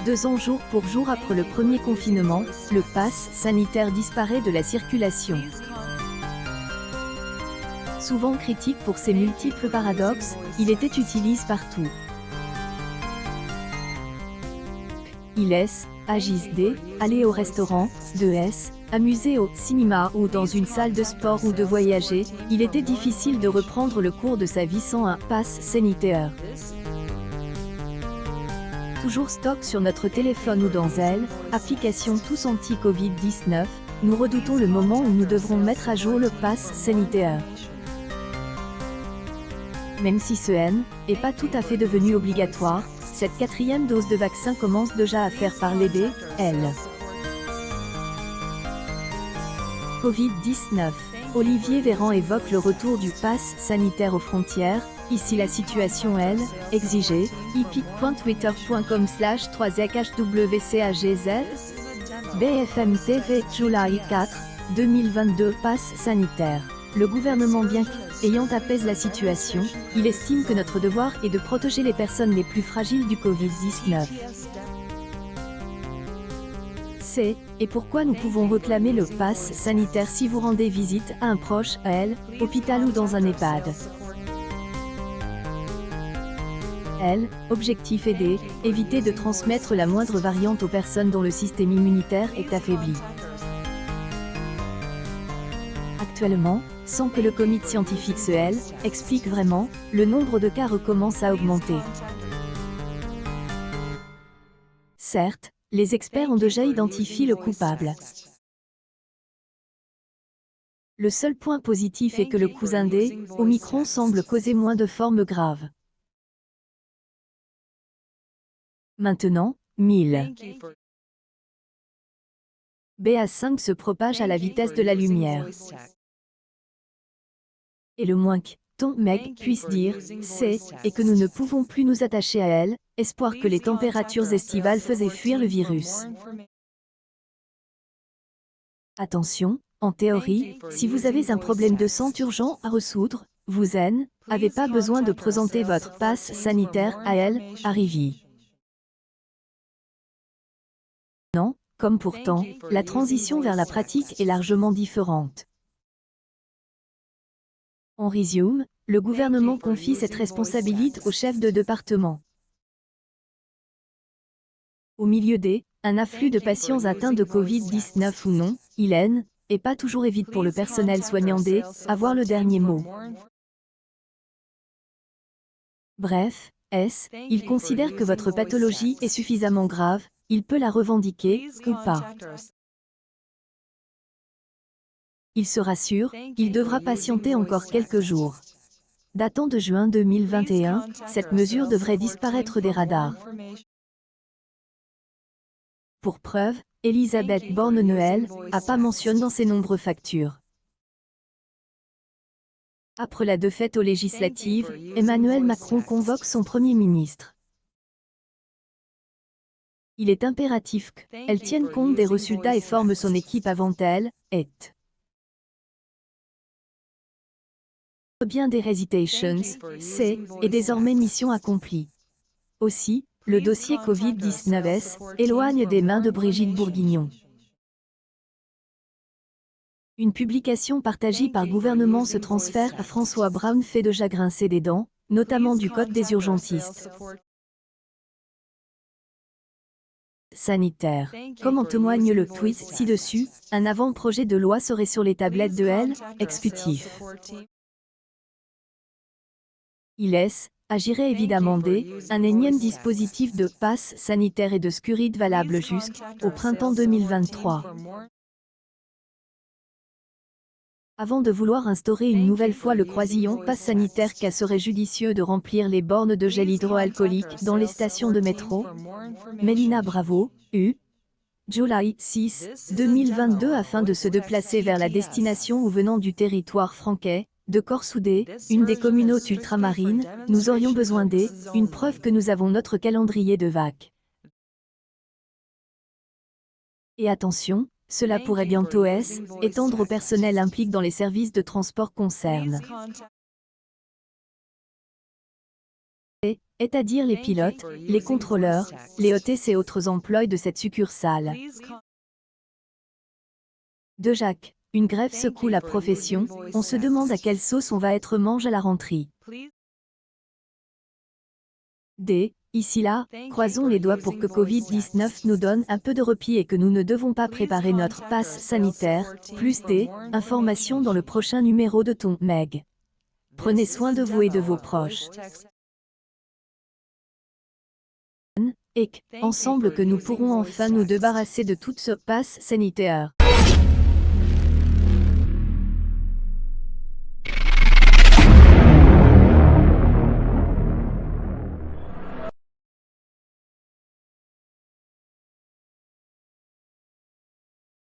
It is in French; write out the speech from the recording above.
2 ans jour pour jour après le premier confinement, le pass sanitaire disparaît de la circulation. Souvent critique pour ses multiples paradoxes, il était utilisé partout. Il est, agisse D, aller au restaurant, 2S, amuser au cinéma ou dans une salle de sport ou de voyager, il était difficile de reprendre le cours de sa vie sans un pass sanitaire. Toujours stock sur notre téléphone ou dans elle, application tous anti-Covid-19, nous redoutons le moment où nous devrons mettre à jour le pass sanitaire. Même si ce N est pas tout à fait devenu obligatoire, cette 4e dose de vaccin commence déjà à faire parler des L. Covid-19. Olivier Véran évoque le retour du pass sanitaire aux frontières. Ici la situation L, exigée, epic.twitter.com/3hwcagz. BFM TV, July 4, 2022. Pass sanitaire. Le gouvernement bien qu'ayant apaise la situation, il estime que notre devoir est de protéger les personnes les plus fragiles du Covid-19. C'est, et pourquoi nous pouvons réclamer le pass sanitaire si vous rendez visite à un proche, à elle, hôpital ou dans un EHPAD. L. Objectif aider, éviter de transmettre la moindre variante aux personnes dont le système immunitaire est affaibli. Actuellement, sans que le comité scientifique CEL explique vraiment, le nombre de cas recommence à augmenter. Certes, les experts ont déjà identifié le coupable. Le seul point positif est que le cousin D, Omicron semble causer moins de formes graves. Maintenant, 1000. BA5 se propage à la vitesse de la lumière. Et le moins que ton mec puisse dire, c'est, et que nous ne pouvons plus nous attacher à elle, espoir que les températures estivales faisaient fuir le virus. Attention, en théorie, si vous avez un problème de santé urgent à résoudre, vous n'avez pas besoin de présenter votre passe sanitaire à elle, arrivée. Non, comme pourtant, la transition vers la pratique est largement différente. En résume, le gouvernement confie cette responsabilité au chef de département. Au milieu un afflux de patients atteints de Covid-19 ou non, il n'est pas toujours évident pour le personnel soignant d'avoir le dernier mot. Bref, il considère que votre pathologie est suffisamment grave, il peut la revendiquer, ou pas. Il se rassure, il devra patienter encore quelques jours. Datant de juin 2021, cette mesure devrait disparaître des radars. Pour preuve, Elisabeth Borne-Noël n'a pas mentionné dans ses nombreuses factures. Après la défaite aux législatives, Emmanuel Macron convoque son Premier ministre. Il est impératif qu'elle tienne compte des résultats et forme son équipe avant elle, bien des hesitations, est désormais mission accomplie. Aussi, le dossier Covid-19 éloigne des mains de Brigitte Bourguignon. Une publication partagée par gouvernement se transfère à François Braun fait déjà grincer des dents, notamment du Code des urgentistes. Sanitaire. Comme en témoigne le tweet ci-dessus, un avant-projet de loi serait sur les tablettes de L, exécutif. Il agirait évidemment un énième dispositif de passe sanitaire et de sécurité valable jusqu'au printemps 2023. Avant de vouloir instaurer une nouvelle fois le croisillon passe sanitaire qu'à serait judicieux de remplir les bornes de gel hydroalcoolique dans les stations de métro. Mélina Bravo, July 6, 2022 afin de se déplacer vers la destination ou venant du territoire franquais, de Corse-ou-des, une des communautés ultramarines, nous aurions besoin une preuve que nous avons notre calendrier de vac. Et attention, cela pourrait bientôt étendre au personnel impliqué dans les services de transport concernés. c'est-à-dire les pilotes, les contrôleurs, les hôtesses et autres employés de cette succursale. De Jacques. Une grève secoue la profession, on se demande à quelle sauce on va être mange à la rentrée. D. Ici là, croisons les doigts pour que Covid-19 nous donne un peu de repos et que nous ne devons pas préparer notre passe sanitaire. Plus D. Informations dans le prochain numéro de ton Meg. Prenez soin de vous et de vos proches. Et ensemble que nous pourrons enfin nous débarrasser de toute ce passe sanitaire.